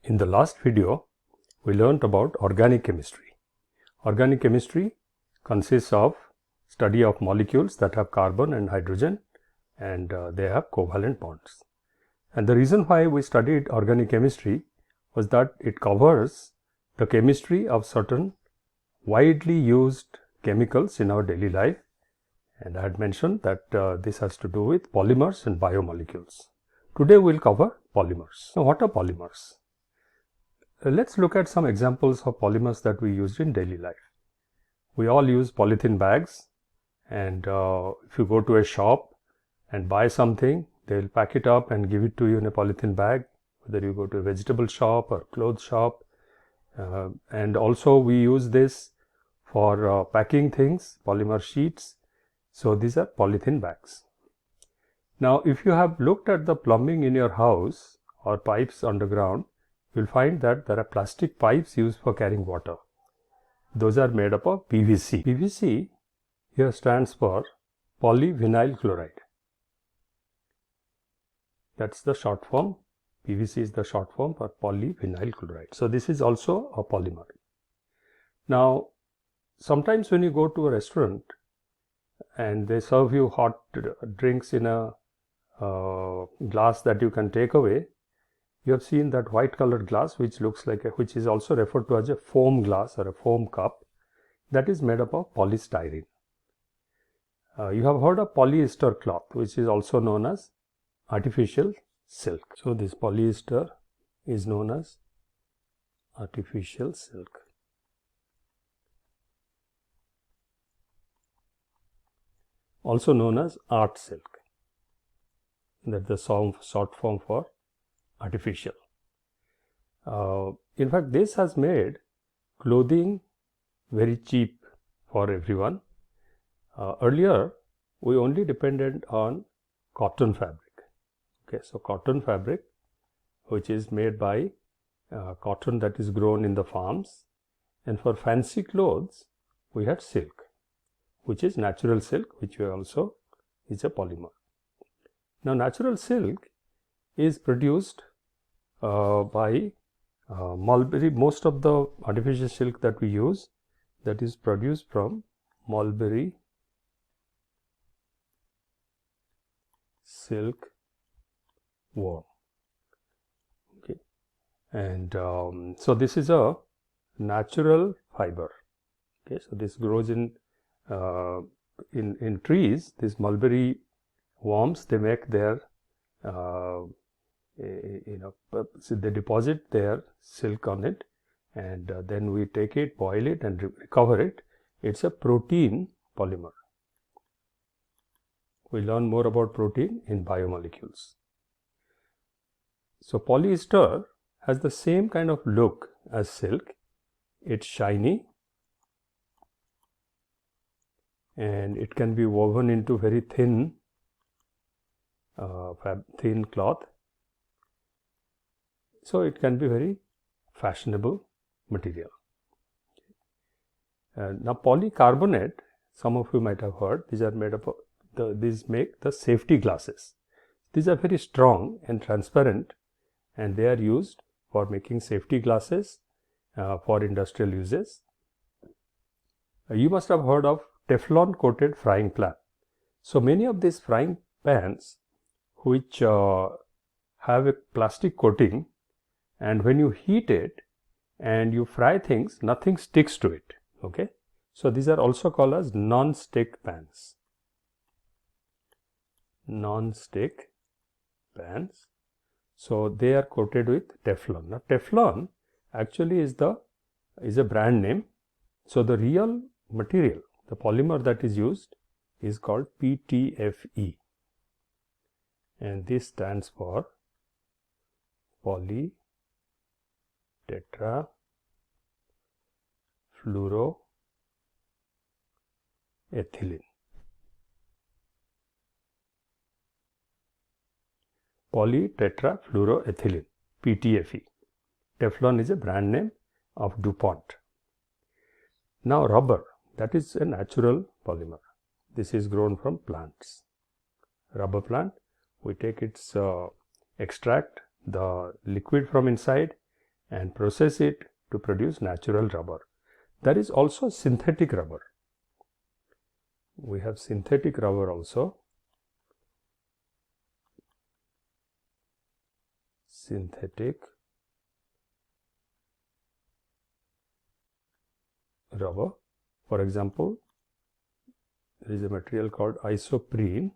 In the last video, we learnt about organic chemistry. Organic chemistry consists of study of molecules that have carbon and hydrogen, and they have covalent bonds. And the reason why we studied organic chemistry was that it covers the chemistry of certain widely used chemicals in our daily life, and I had mentioned that this has to do with polymers and biomolecules. Today we will cover polymers. Now, what are polymers? Let's look at some examples of polymers that we use in daily life. We all use polythene bags, and if you go to a shop and buy something, they will pack it up and give it to you in a polythene bag, whether you go to a vegetable shop or clothes shop. And also we use this for packing things, polymer sheets. So these are polythene bags. Now, if you have looked at the plumbing in your house or pipes underground, you will find that there are plastic pipes used for carrying water. Those are made up of PVC. PVC here stands for polyvinyl chloride. That's the short form. PVC is the short form for polyvinyl chloride. So this is also a polymer. Now, sometimes when you go to a restaurant and they serve you hot drinks in a glass that you can take away, you have seen that white colored glass which looks like which is also referred to as a foam glass or a foam cup, that is made up of polystyrene. You have heard of polyester cloth, which is also known as artificial silk. So this polyester is known as artificial silk. Also known as art silk. That's the short form for artificial. In fact, this has made clothing very cheap for everyone. Earlier, we only depended on cotton fabric. Okay, so cotton fabric, which is made by cotton that is grown in the farms, and for fancy clothes, we had silk, which is natural silk, which also is a polymer. Now, natural silk is produced by mulberry. Most of the artificial silk that we use, that is produced from mulberry silk worm. Okay, and so this is a natural fiber. Okay, so this grows in trees. These mulberry worms, they make their so they deposit their silk on it, and then we take it, boil it, and recover it. It's a protein polymer. We learn more about protein in biomolecules. So polyester has the same kind of look as silk. It's shiny, and it can be woven into very thin cloth. So it can be very fashionable material. Now polycarbonate, some of you might have heard, these are made up of these make the safety glasses. These are very strong and transparent, and they are used for making safety glasses for industrial uses. You must have heard of Teflon coated frying pan. So many of these frying pans which have a plastic coating, and when you heat it and you fry things, nothing sticks to it. Okay, so these are also called as non-stick pans. Non-stick pans. So they are coated with Teflon. Now Teflon actually is a brand name. So the real material, the polymer that is used, is called PTFE, and this stands for polytetrafluoroethylene. Polytetrafluoroethylene, PTFE. Teflon is a brand name of DuPont. Now rubber, that is a natural polymer. This is grown from plants. Rubber plant, we take its extract the liquid from inside and process it to produce natural rubber. There is also synthetic rubber. We have synthetic rubber also. Synthetic rubber. For example, there is a material called isoprene,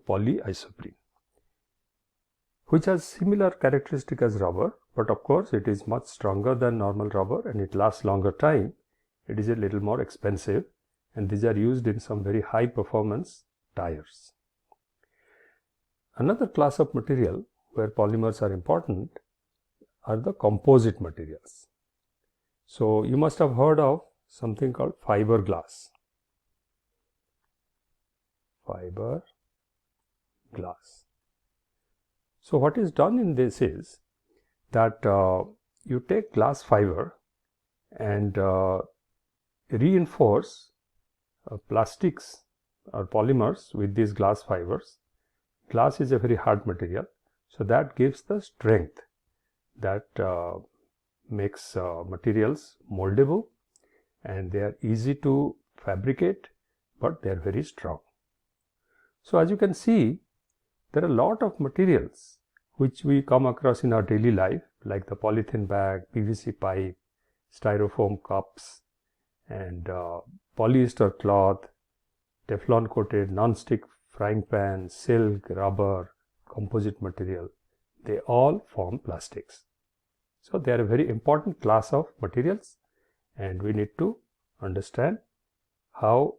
polyisoprene, which has similar characteristic as rubber, but of course it is much stronger than normal rubber and it lasts longer time. It is a little more expensive, and these are used in some very high performance tires. Another class of material where polymers are important are the composite materials. So you must have heard of something called fiberglass. Fiberglass. So what is done in this is that you take glass fiber and reinforce plastics or polymers with these glass fibers. Glass is a very hard material, so that gives the strength that makes materials moldable, and they are easy to fabricate, but they are very strong. So as you can see, there are a lot of materials which we come across in our daily life, like the polythene bag, PVC pipe, styrofoam cups, and polyester cloth, Teflon coated non-stick frying pan, silk, rubber, composite material. They all form plastics. So they are a very important class of materials, and we need to understand how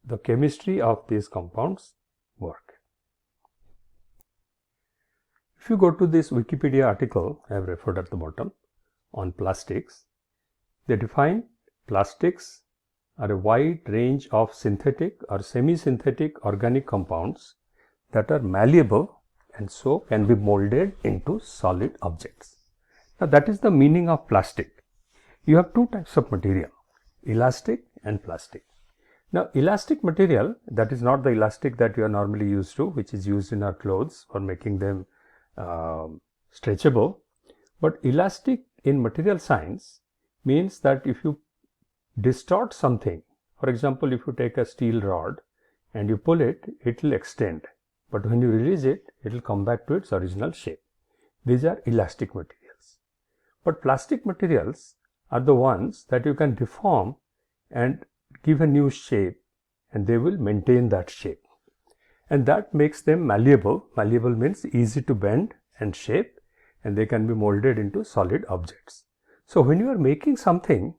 the chemistry of these compounds work. If you go to this Wikipedia article I have referred at the bottom on plastics, they define plastics are a wide range of synthetic or semi-synthetic organic compounds that are malleable and so can be molded into solid objects. Now that is the meaning of plastic. You have two types of material, elastic and plastic. Now elastic material, that is not the elastic that you are normally used to, which is used in our clothes for making them stretchable, but elastic in material science means that if you distort something, for example, if you take a steel rod and you pull it, it will extend, but when you release it, it will come back to its original shape. These are elastic materials. But plastic materials are the ones that you can deform and give a new shape, and they will maintain that shape, and that makes them malleable. Malleable means easy to bend and shape, and they can be molded into solid objects. So when you are making something,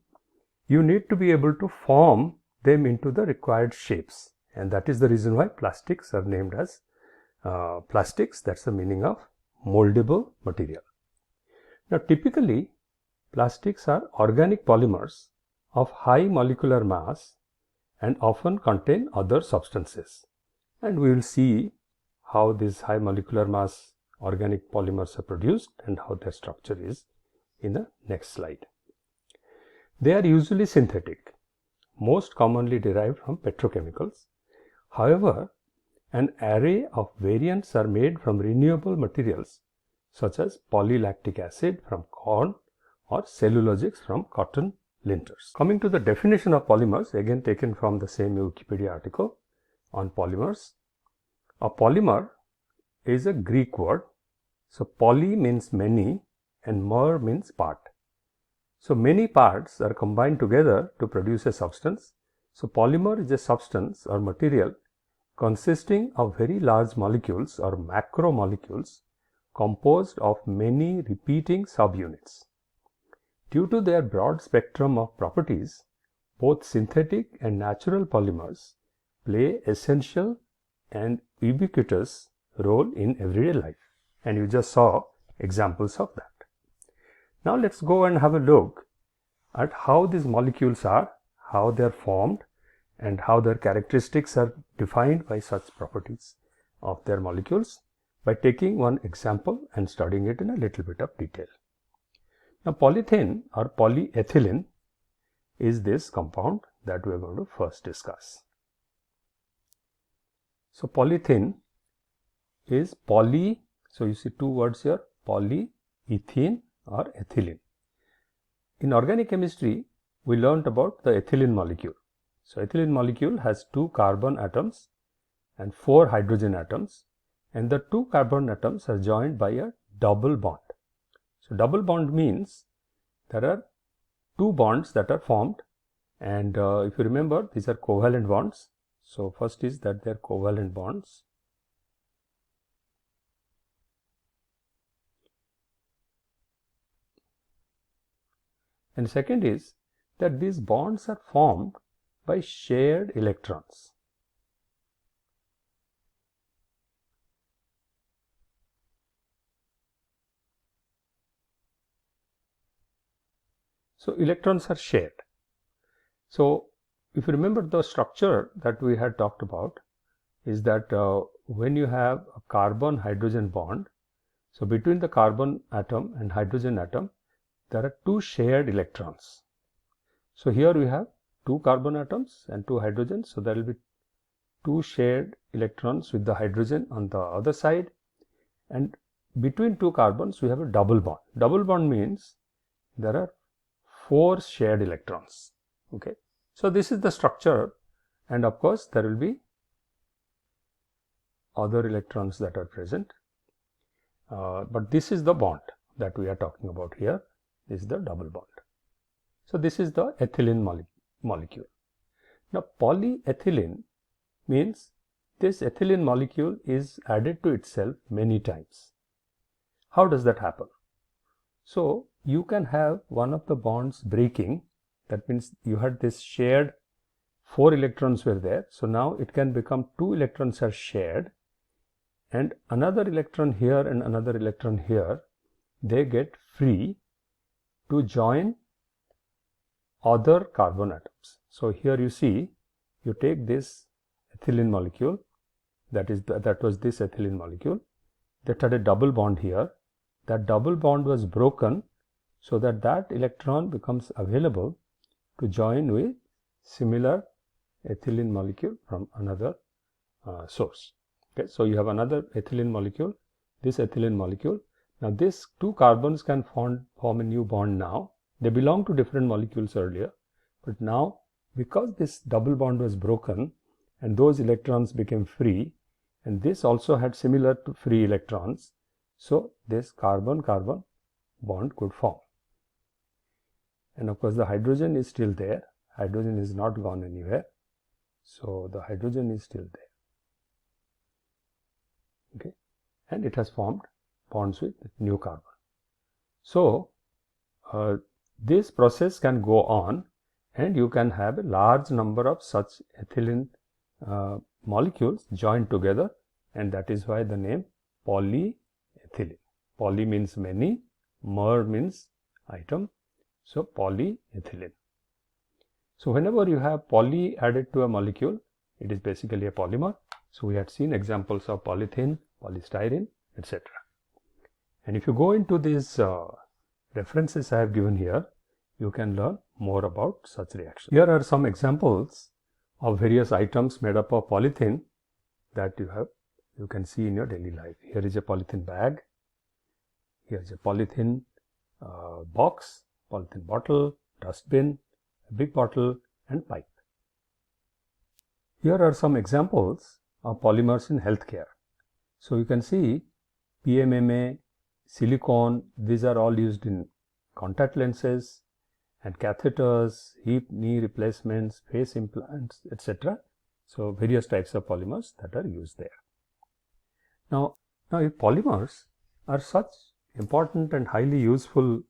you need to be able to form them into the required shapes, and that is the reason why plastics are named as plastics. That's the meaning of moldable material. Now typically plastics are organic polymers of high molecular mass and often contain other substances, and we will see how these high molecular mass organic polymers are produced and how their structure is in the next slide. They are usually synthetic, most commonly derived from petrochemicals. However, an array of variants are made from renewable materials such as polylactic acid from corn or cellulosics from cotton linters. Coming to the definition of polymers, again taken from the same Wikipedia article on polymers. A polymer is a Greek word. So poly means many and mer means part. So many parts are combined together to produce a substance. So polymer is a substance or material consisting of very large molecules or macromolecules composed of many repeating subunits. Due to their broad spectrum of properties, both synthetic and natural polymers play essential and ubiquitous role in everyday life, and you just saw examples of that. Now let's go and have a look at how these molecules are, how they are formed, and how their characteristics are defined by such properties of their molecules by taking one example and studying it in a little bit of detail. Now polythene or polyethylene is this compound that we are going to first discuss. So polythene is poly, so you see two words here, polyethylene or ethylene. In organic chemistry, we learnt about the ethylene molecule. So, ethylene molecule has 2 carbon atoms and 4 hydrogen atoms, and the 2 carbon atoms are joined by a double bond. So, double bond means there are 2 bonds that are formed, and if you remember, these are covalent bonds. So, first is that they are covalent bonds. And second is that these bonds are formed by shared electrons. So, electrons are shared. So, if you remember the structure that we had talked about is that when you have a carbon hydrogen bond, so between the carbon atom and hydrogen atom, there are 2 shared electrons. So, here we have 2 carbon atoms and 2 hydrogens. So, there will be 2 shared electrons with the hydrogen on the other side, and between 2 carbons we have a double bond. Double bond means there are 4 shared electrons. Okay. So, this is the structure, and of course, there will be other electrons that are present, but this is the bond that we are talking about here. This is the double bond. So, this is the ethylene molecule. Now, polyethylene means this ethylene molecule is added to itself many times. How does that happen? So, you can have one of the bonds breaking. That means you had this shared 4 electrons were there. So, now it can become 2 electrons are shared, and another electron here and another electron here, they get free to join other carbon atoms. So, here you see, you take this ethylene molecule, that was this ethylene molecule, that had a double bond here. That double bond was broken, so that that electron becomes available to join with similar ethylene molecule from another source. Okay, so you have another ethylene molecule, this ethylene molecule. Now, these 2 carbons can form a new bond now. They belong to different molecules earlier, but now because this double bond was broken and those electrons became free, and this also had similar to free electrons, so this carbon-carbon bond could form. And of course, the hydrogen is still there. Hydrogen is not gone anywhere. So, the hydrogen is still there. Okay, and it has formed bonds with new carbon. So, this process can go on, and you can have a large number of such ethylene molecules joined together, and that is why the name polyethylene. Poly means many, mer means item. So, polyethylene. So, whenever you have poly added to a molecule, it is basically a polymer. So, we had seen examples of polythene, polystyrene, etc. And if you go into these references I have given here, you can learn more about such reactions. Here are some examples of various items made up of polythene that you can see in your daily life. Here is a polythene bag, here is a polythene box, polythene bottle, dustbin, a big bottle, and pipe. Here are some examples of polymers in healthcare. So, you can see PMMA, silicone, these are all used in contact lenses and catheters, hip, knee replacements, face implants, etc. So, various types of polymers that are used there. Now if polymers are such important and highly useful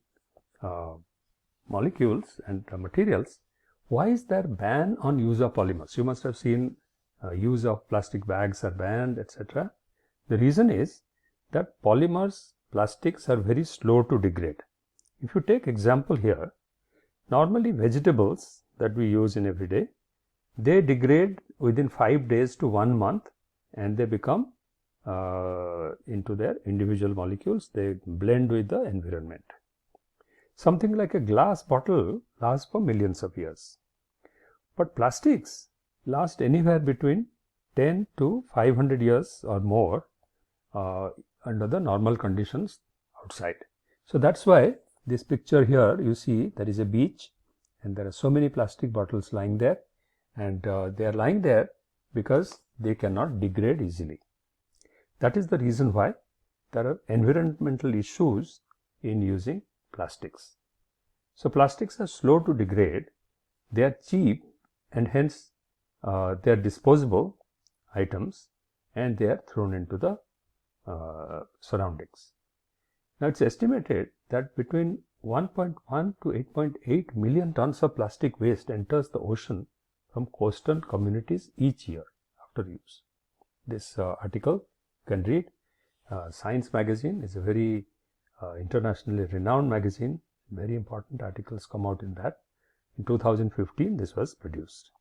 molecules and materials, why is there ban on use of polymers? You must have seen use of plastic bags are banned, etc. The reason is that polymers, plastics are very slow to degrade. If you take example here, normally vegetables that we use in every day, they degrade within 5 days to 1 month, and they become into their individual molecules, they blend with the environment. Something like a glass bottle lasts for millions of years, but plastics last anywhere between 10 to 500 years or more under the normal conditions outside. So that's why this picture here, you see there is a beach and there are so many plastic bottles lying there, and they are lying there because they cannot degrade easily. That is the reason why there are environmental issues in using plastics. So plastics are slow to degrade, they are cheap, and hence they are disposable items and they are thrown into the surroundings. Now it's estimated that between 1.1 to 8.8 million tons of plastic waste enters the ocean from coastal communities each year after use. This article you can read. Science magazine is a very internationally renowned magazine. Very important articles come out in that. In 2015 this was produced.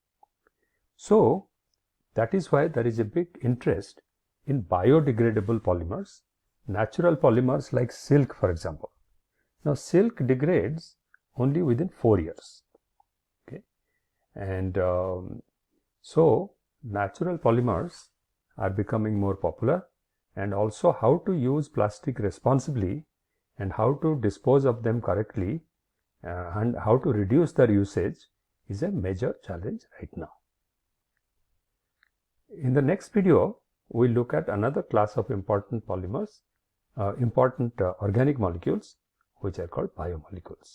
So that is why there is a big interest in biodegradable polymers, natural polymers like silk, for example. Now silk degrades only within 4 years. Okay, and so natural polymers are becoming more popular, and also how to use plastic responsibly and how to dispose of them correctly and how to reduce their usage is a major challenge right now. In the next video, we will look at another class of important polymers, organic molecules, which are called biomolecules.